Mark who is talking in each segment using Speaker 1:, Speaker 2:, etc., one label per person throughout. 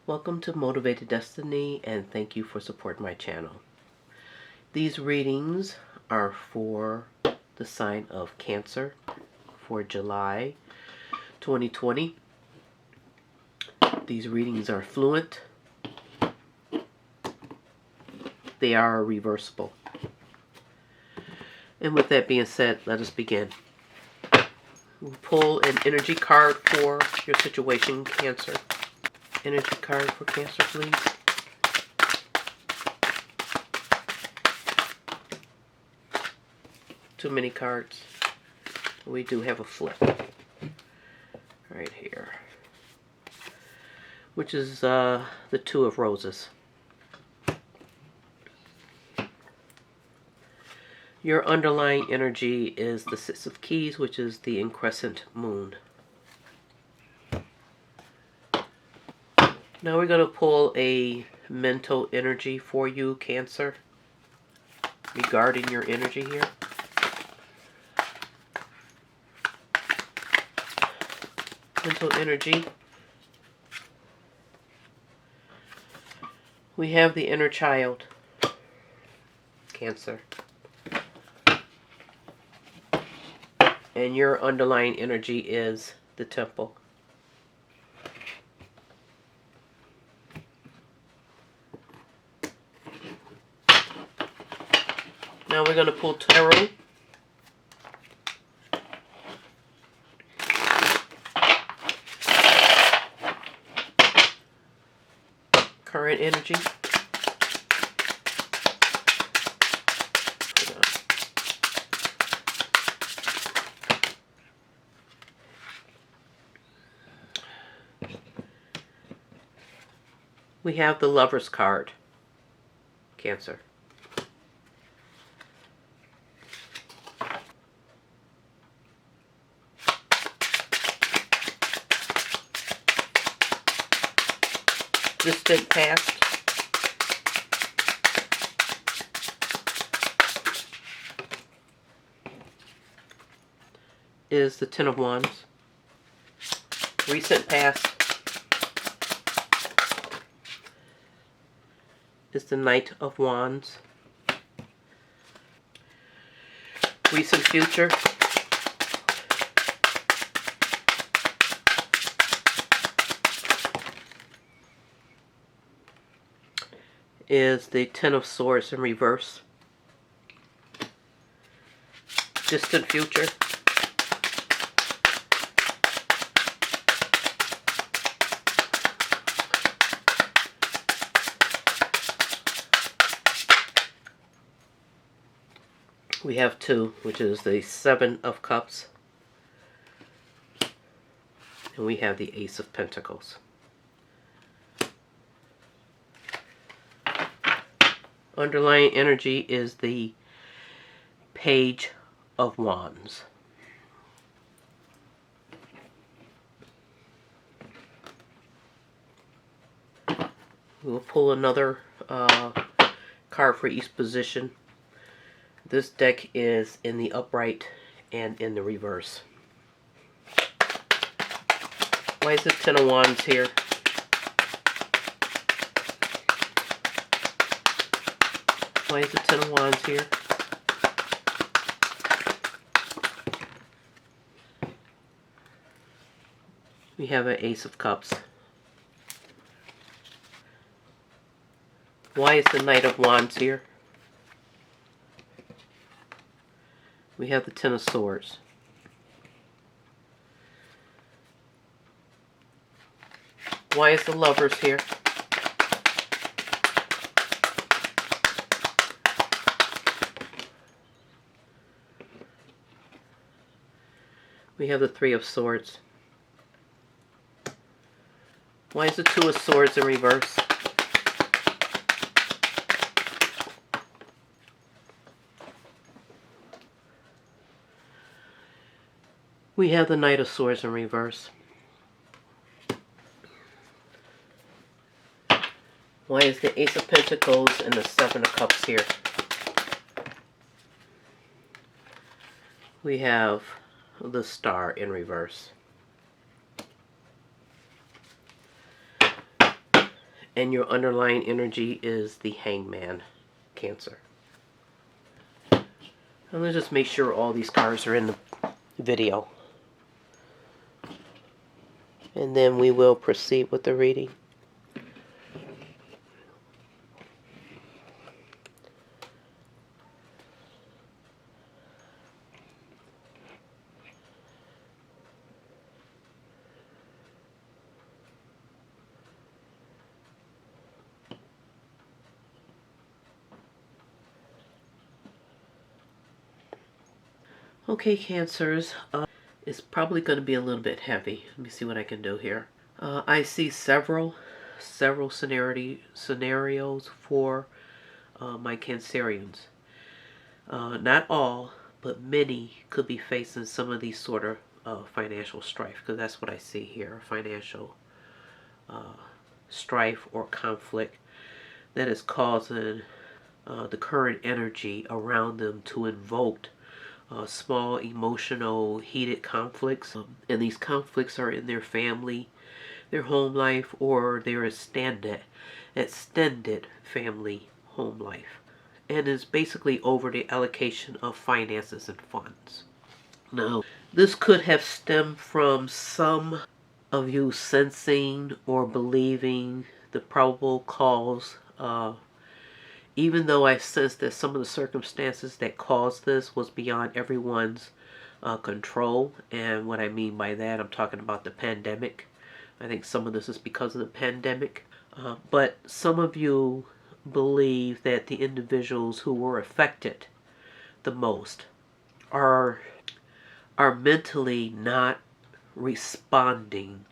Speaker 1: Welcome to Motivated Destiny, and thank you for supporting my channel. These readings are for the sign of Cancer for July 2020. These readings are fluent. They are reversible. And with that being said, let us begin. We'll pull an energy card for your situation, Cancer. Energy card for Cancer, please. Too many cards. We do have a flip right here, which is the Two of Roses. Your underlying energy is the Six of Keys, which is the increscent moon. Now we're going to pull a mental energy for you, Cancer, regarding your energy here. Mental energy. We have the inner child, Cancer. And your underlying energy is the Temple. Now we're going to pull Tarot. Current energy. We have the Lover's card, Cancer. Distant past. Is the Ten of Wands. Recent past is the Knight of Wands. Recent future is the Ten of Swords in reverse. Distant future we have two, which is the Seven of Cups, and we have the Ace of Pentacles. Underlying energy is the Page of Wands. We'll pull another card for each position. This deck is in the upright and in the reverse. Why is the Ten of Wands here? Why is the Ten of Wands here? We have an Ace of Cups. Why is the Knight of Wands here? We have the Ten of Swords. Why is the Lovers here? We have the Three of Swords. Why is the Two of Swords in reverse? We have the Knight of Swords in reverse. Why is the Ace of Pentacles and the Seven of Cups here? We have the Star in reverse. And your underlying energy is the Hangman, Cancer. And let's just make sure all these cards are in the video. And then we will proceed with the reading. Okay, Cancers, it's probably going to be a little bit heavy. Let me see what I can do here. I see several scenarios for my Cancerians. Not all, but many could be facing some of these sort of financial strife, because that's what I see here, financial strife or conflict that is causing the current energy around them to invoke small emotional heated conflicts, and these conflicts are in their family, their home life, or their extended family home life, and is basically over the allocation of finances and funds. Now, this could have stemmed from some of you sensing or believing the probable cause, even though I sensed that some of the circumstances that caused this was beyond everyone's control. And what I mean by that, I'm talking about the pandemic. I think some of this is because of the pandemic. But some of you believe that the individuals who were affected the most are mentally not responding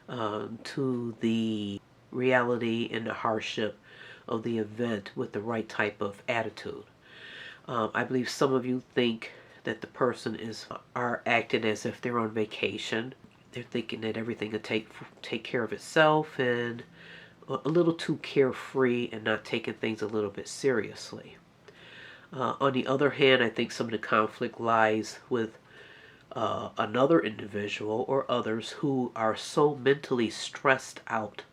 Speaker 1: to the reality and the hardship of the event with the right type of attitude. I believe some of you think that the person are acting as if they're on vacation. They're thinking that everything will take care of itself, and a little too carefree and not taking things a little bit seriously. On the other hand, I think some of the conflict lies with another individual or others who are so mentally stressed out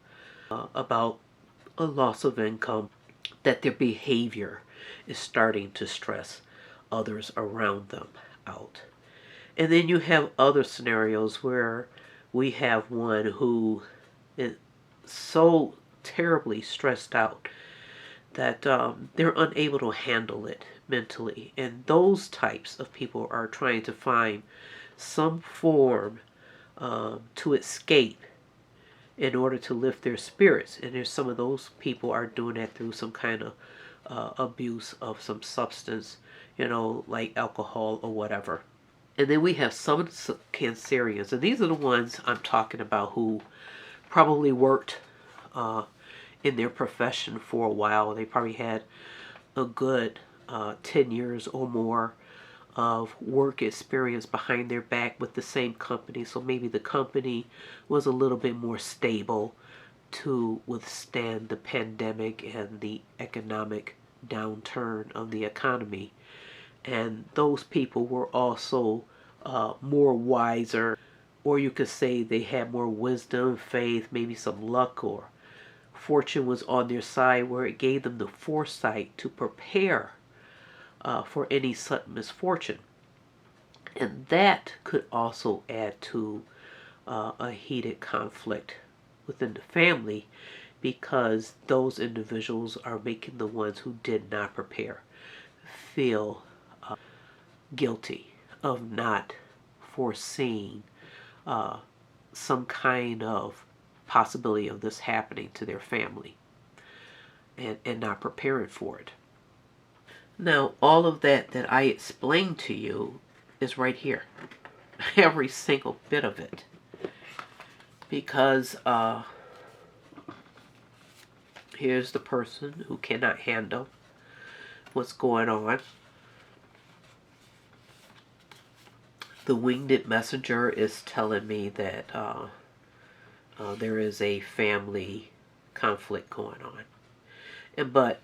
Speaker 1: about a loss of income that their behavior is starting to stress others around them out. And then you have other scenarios where we have one who is so terribly stressed out that they're unable to handle it mentally. And those types of people are trying to find some form to escape in order to lift their spirits. And there's some of those people are doing that through some kind of abuse of some substance, like alcohol or whatever. And then we have some of the Cancerians, and these are the ones I'm talking about who probably worked in their profession for a while. They probably had a good 10 years or more of work experience behind their back with the same company. So maybe the company was a little bit more stable to withstand the pandemic and the economic downturn of the economy. And those people were also more wiser, or you could say they had more wisdom, faith, maybe some luck, or fortune was on their side, where it gave them the foresight to prepare for any sudden misfortune. And that could also add to a heated conflict within the family, because those individuals are making the ones who did not prepare feel guilty of not foreseeing some kind of possibility of this happening to their family, and not preparing for it. Now, all of that I explained to you is right here. Every single bit of it. Because here's the person who cannot handle what's going on. The winged messenger is telling me that there is a family conflict going on. But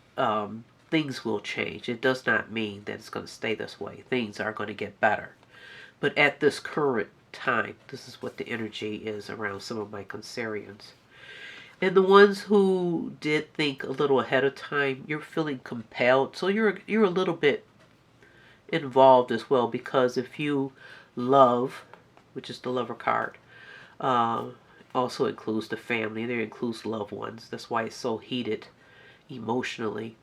Speaker 1: things will change. It does not mean that it's going to stay this way. Things are going to get better. But at this current time, this is what the energy is around some of my Cancerians. And the ones who did think a little ahead of time, you're feeling compelled. So you're a little bit involved as well, because if you love, which is the lover card, uh, also includes the family. There includes loved ones. That's why it's so heated emotionally,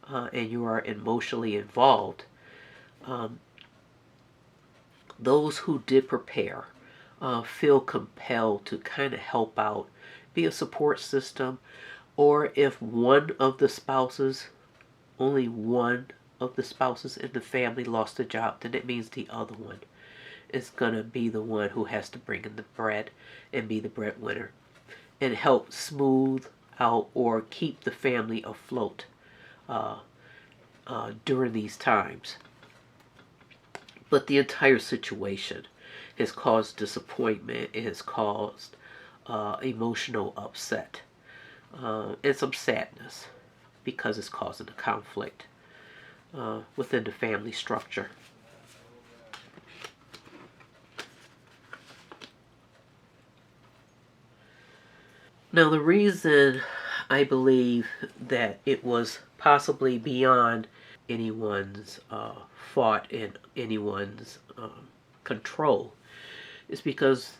Speaker 1: and you are emotionally involved. Um, those who did prepare feel compelled to kind of help out, be a support system, or if one of the spouses, only one of the spouses in the family lost a job, then it means the other one is going to be the one who has to bring in the bread and be the breadwinner and help smooth out or keep the family afloat uh, during these times. But the entire situation has caused disappointment. It has caused emotional upset and some sadness, because it's causing a conflict within the family structure. Now, the reason I believe that it was possibly beyond anyone's fault and anyone's control is because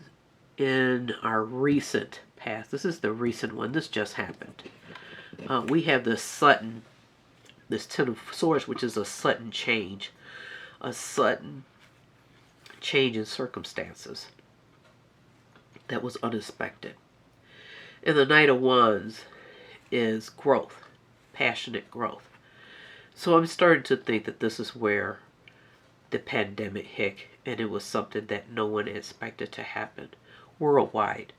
Speaker 1: in our recent past, this is the recent one, this just happened. We have this Ten of Swords, which is a sudden change in circumstances that was unexpected. And the Knight of Wands is growth, passionate growth. So I'm starting to think that this is where the pandemic hit, and it was something that no one expected to happen worldwide,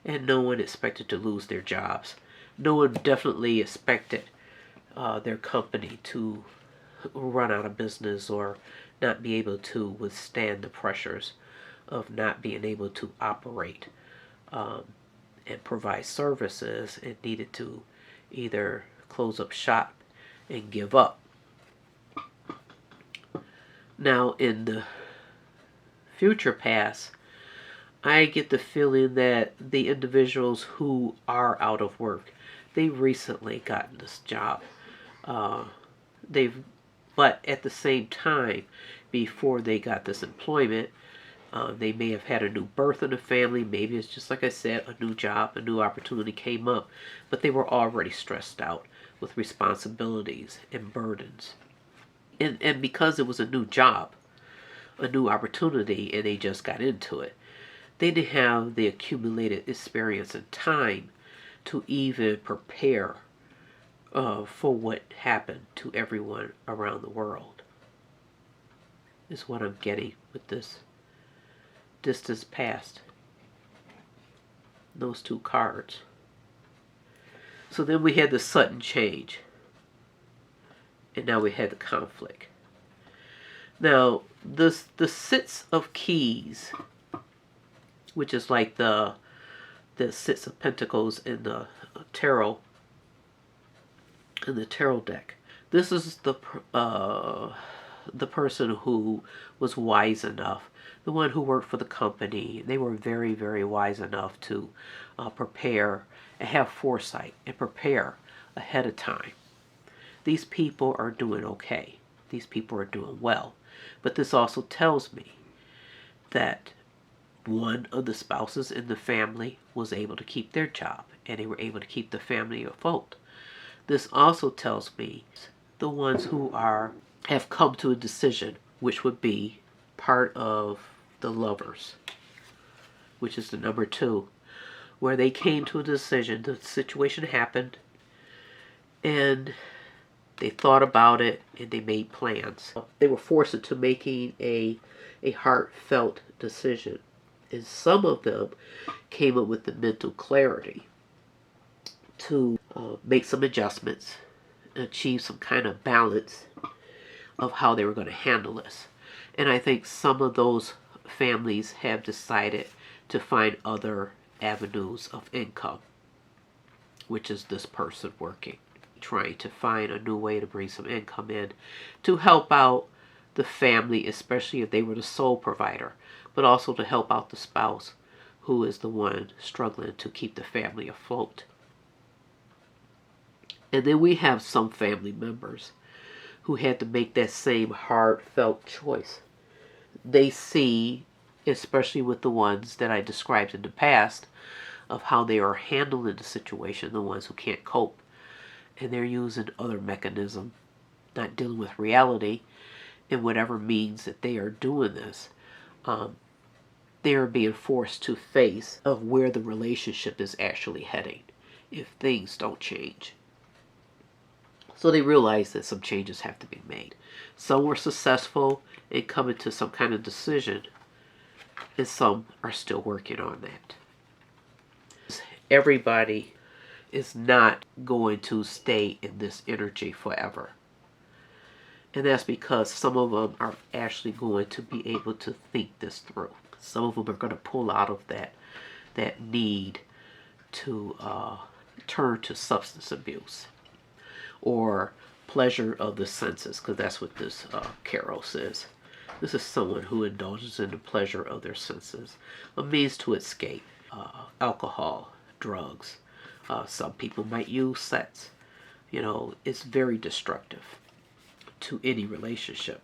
Speaker 1: and no one expected to lose their jobs. No one definitely expected their company to run out of business or not be able to withstand the pressures of not being able to operate and provide services, and needed to either close up shop and give up. Now, in the future past, I get the feeling that the individuals who are out of work, they've recently gotten this job. But at the same time, before they got this employment, they may have had a new birth in the family. Maybe it's just like I said, a new job, a new opportunity came up, but they were already stressed out with responsibilities and burdens. And because it was a new job, a new opportunity, and they just got into it, they didn't have the accumulated experience and time to even prepare for what happened to everyone around the world. Is what I'm getting with this distance past those two cards. So then we had the sudden change, and now we had the conflict. Now, the Six of Keys, which is like the Six of Pentacles in the tarot deck. This is the person who was wise enough, the one who worked for the company. They were very, very wise enough to prepare and have foresight and prepare ahead of time. These people are doing okay. These people are doing well. But this also tells me that one of the spouses in the family was able to keep their job, and they were able to keep the family afloat. This also tells me the ones who have come to a decision, which would be part of the Lovers, which is the number 2, where they came to a decision. The situation happened, and they thought about it, and they made plans. They were forced into making a heartfelt decision. And some of them came up with the mental clarity to make some adjustments, achieve some kind of balance of how they were going to handle this. And I think some of those families have decided to find other avenues of income, which is this person working, trying to find a new way to bring some income in to help out the family, especially if they were the sole provider, but also to help out the spouse who is the one struggling to keep the family afloat. And then we have some family members who had to make that same heartfelt choice. They see, especially with the ones that I described in the past, of how they are handling the situation, the ones who can't cope. And they're using other mechanisms, not dealing with reality in whatever means that they are doing this. They are being forced to face of where the relationship is actually heading if things don't change. So they realize that some changes have to be made. Some were successful in coming to some kind of decision, and some are still working on that. Everybody is not going to stay in this energy forever. And that's because some of them are actually going to be able to think this through. Some of them are going to pull out of that need to turn to substance abuse or pleasure of the senses, because that's what this Kairos is. This is someone who indulges in the pleasure of their senses, a means to escape. Alcohol, drugs. Some people might use sex. It's very destructive to any relationship.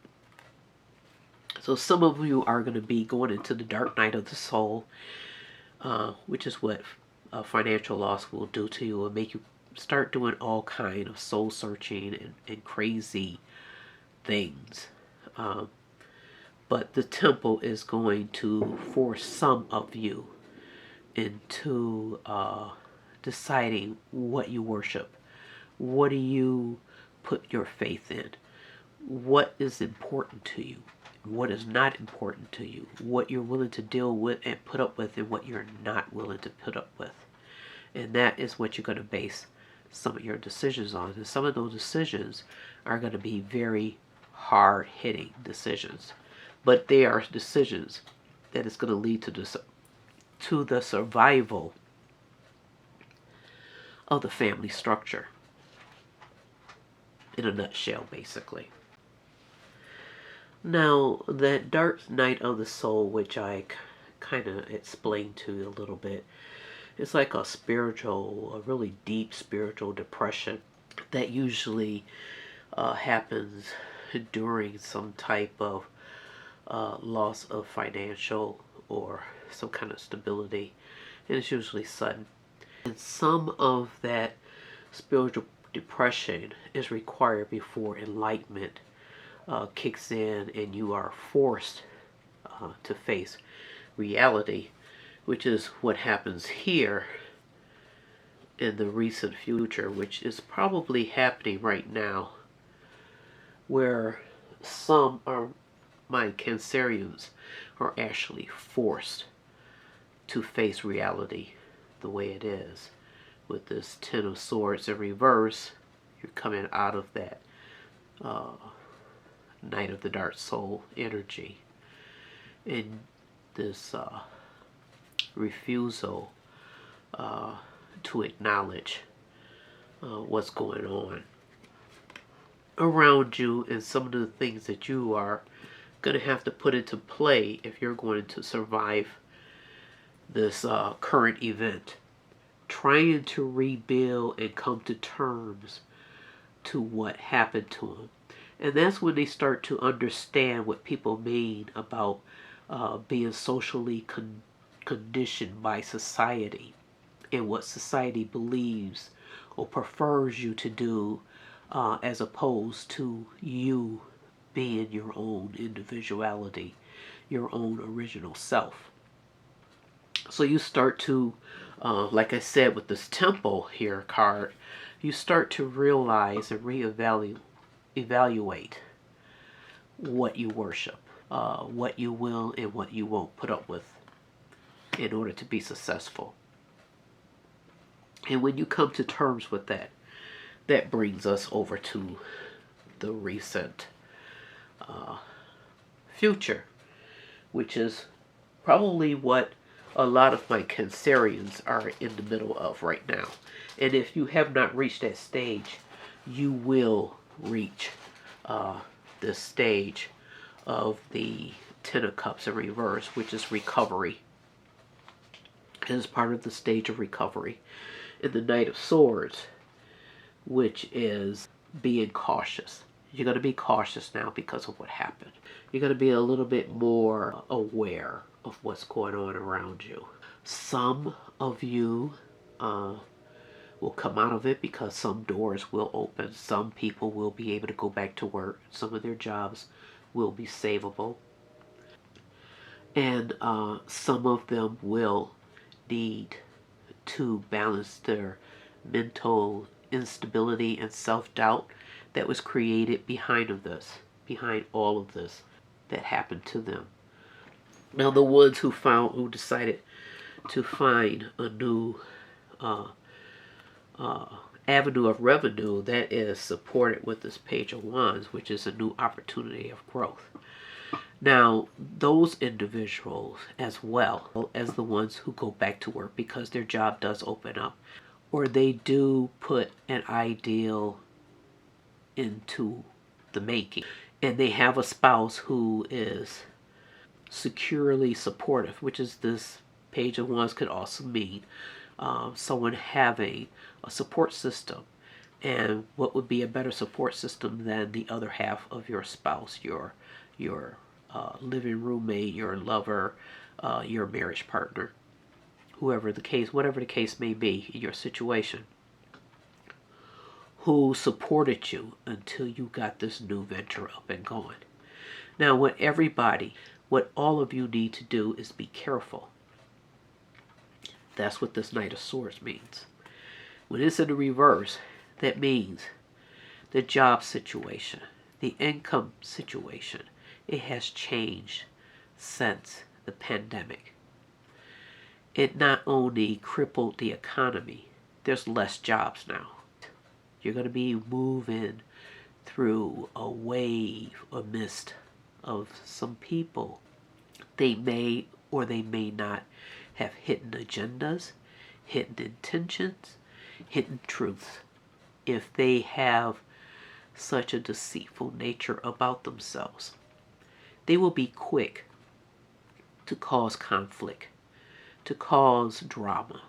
Speaker 1: So some of you are going to be going into the dark night of the soul, which is what financial loss will do to you and make you start doing all kind of soul searching and crazy things. But the temple is going to force some of you into deciding what you worship. What do you put your faith in? What is important to you? What is not important to you? What you're willing to deal with and put up with, and what you're not willing to put up with. And that is what you're going to base some of your decisions on. And some of those decisions are going to be very hard-hitting decisions. But they are decisions that is going to lead to the survival of the family structure. In a nutshell, basically. Now, that dark night of the soul, which I kind of explained to you a little bit, it's like a really deep spiritual depression that usually happens during some type of loss of financial or some kind of stability, and it's usually sudden. And some of that spiritual depression is required before enlightenment kicks in and you are forced to face reality, which is what happens here in the recent future, which is probably happening right now, where some of my Cancerians are actually forced to face reality the way it is. With this Ten of Swords in reverse, you're coming out of that Night of the Dark Soul energy. And this refusal to acknowledge what's going on around you and some of the things that you are going to have to put into play if you're going to survive this current event. Trying to rebuild and come to terms to what happened to them. And that's when they start to understand what people mean about being socially conditioned by society and what society believes or prefers you to do as opposed to you being your own individuality, your own original self. So you start to, like I said with this Temple here card, you start to realize and evaluate what you worship, what you will and what you won't put up with in order to be successful. And when you come to terms with that, that brings us over to the recent future, which is probably what a lot of my Cancerians are in the middle of right now. And if you have not reached that stage, you will reach this stage of the Ten of Cups in reverse, which is recovery. It is part of the stage of recovery. In the Knight of Swords, which is being cautious. You're going to be cautious now because of what happened. You're going to be a little bit more aware of what's going on around you. Some of you will come out of it because some doors will open. Some people will be able to go back to work. Some of their jobs will be savable. And some of them will need to balance their mental instability and self-doubt that was created behind all of this that happened to them. Now, the ones who decided to find a new avenue of revenue that is supported with this Page of Wands, which is a new opportunity of growth. Now, those individuals, as well as the ones who go back to work because their job does open up, or they do put an ideal into the making, and they have a spouse who is securely supportive, which is this Page of Wands could also mean someone having a support system. And what would be a better support system than the other half of your spouse, your living roommate, your lover, your marriage partner, whatever the case may be in your situation, who supported you until you got this new venture up and going. Now, what all of you need to do is be careful. That's what this Knight of Swords means. When it's in the reverse, that means the job situation, the income situation, it has changed since the pandemic. It not only crippled the economy, there's less jobs now. You're going to be moving through a wave, a mist of some people. They may or they may not have hidden agendas, hidden intentions, hidden truths. If they have such a deceitful nature about themselves, they will be quick to cause conflict, to cause drama,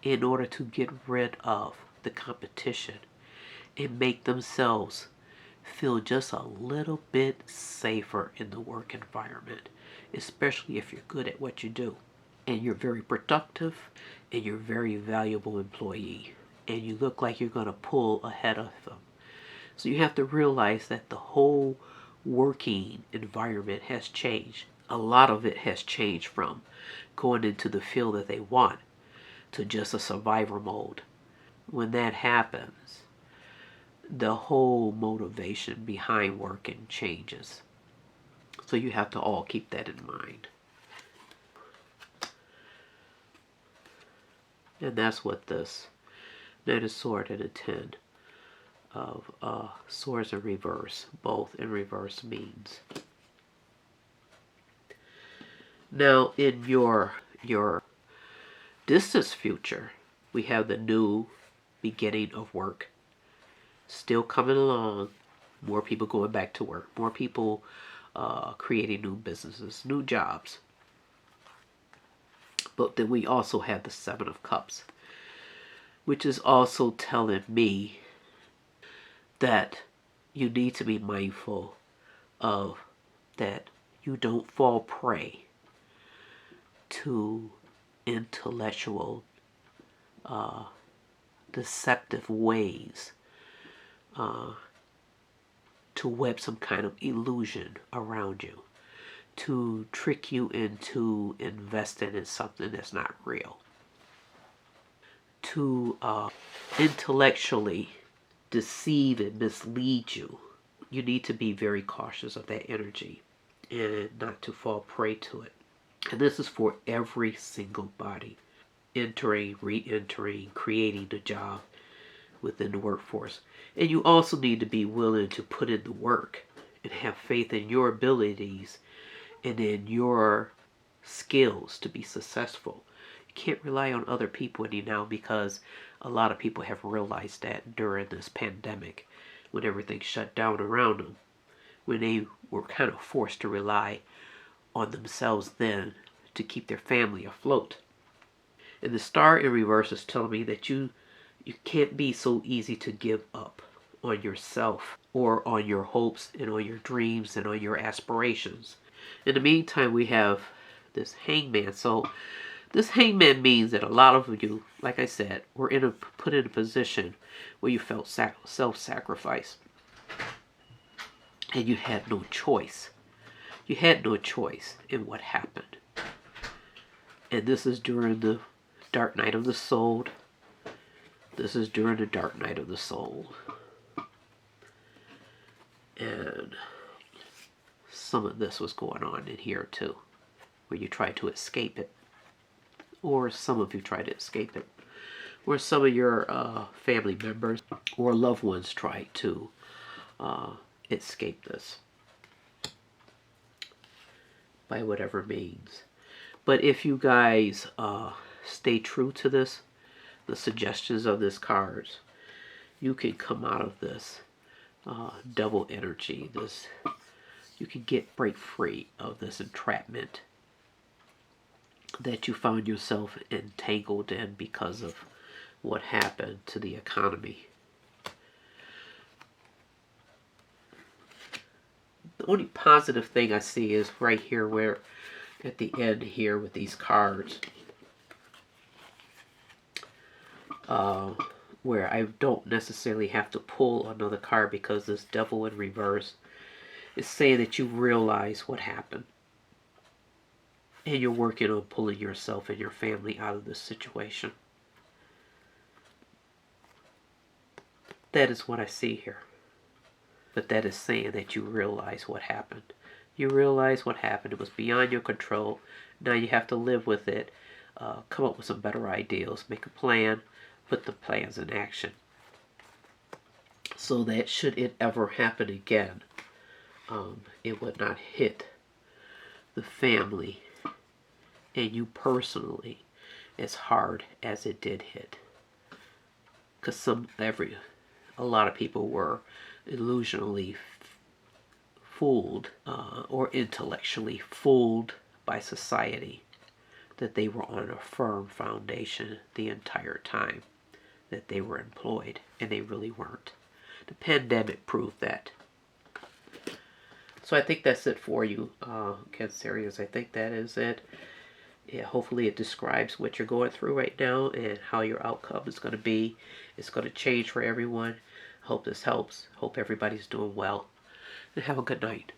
Speaker 1: in order to get rid of the competition and make themselves feel just a little bit safer in the work environment, especially if you're good at what you do and you're very productive and you're a very valuable employee and you look like you're going to pull ahead of them. So you have to realize that the whole working environment has changed. A lot of it has changed from going into the field that they want to just a survivor mode. When that happens, the whole motivation behind working changes. So you have to all keep that in mind. And that's what this Knight of Swords and a 10 of Swords in reverse, both in reverse, means. Now, in your distance future, we have the new beginning of work still coming along. More people going back to work, more people creating new businesses, new jobs. But then we also have the Seven of Cups, which is also telling me that you need to be mindful of that you don't fall prey to intellectual deceptive ways to web some kind of illusion around you, to trick you into investing in something that's not real, to intellectually deceive and mislead you. You need to be very cautious of that energy and not to fall prey to it. And this is for every single body entering, re-entering, creating a job within the workforce. And you also need to be willing to put in the work and have faith in your abilities and in your skills to be successful. You can't rely on other people any now, because a lot of people have realized that during this pandemic, when everything shut down around them, when they were kind of forced to rely on themselves then to keep their family afloat. And the star in reverse is telling me that you can't be so easy to give up on yourself or on your hopes and on your dreams and on your aspirations. In the meantime, we have this hangman. So this hangman means that a lot of you, like I said, were put in a position where you felt self-sacrifice. And you had no choice. You had no choice in what happened. And this is during the dark night of the soul. This is during the dark night of the soul. And some of this was going on in here too, where you tried to escape it. Or some of you tried to escape it. Or some of your family members or loved ones tried to escape this by whatever means. But if you guys stay true to this, the suggestions of this cards, you can come out of this double energy. You can break free of this entrapment that you found yourself entangled in because of what happened to the economy. The only positive thing I see is right here, where at the end here with these cards, where I don't necessarily have to pull another card, because this devil in reverse is saying that you realize what happened and you're working on pulling yourself and your family out of this situation. That is what I see here. But that is saying that you realize what happened. You realize what happened. It was beyond your control. Now you have to live with it. Come up with some better ideas. Make a plan. Put the plans in action. So that should it ever happen again, it would not hit the family and you personally as hard as it did hit. Because a lot of people were illusionally fooled or intellectually fooled by society that they were on a firm foundation the entire time that they were employed, and they really weren't. The pandemic proved that. So I think that's it for you, Cancerians. I think that is it. Yeah, hopefully it describes what you're going through right now and how your outcome is going to be. It's going to change for everyone. Hope this helps. Hope everybody's doing well. And have a good night.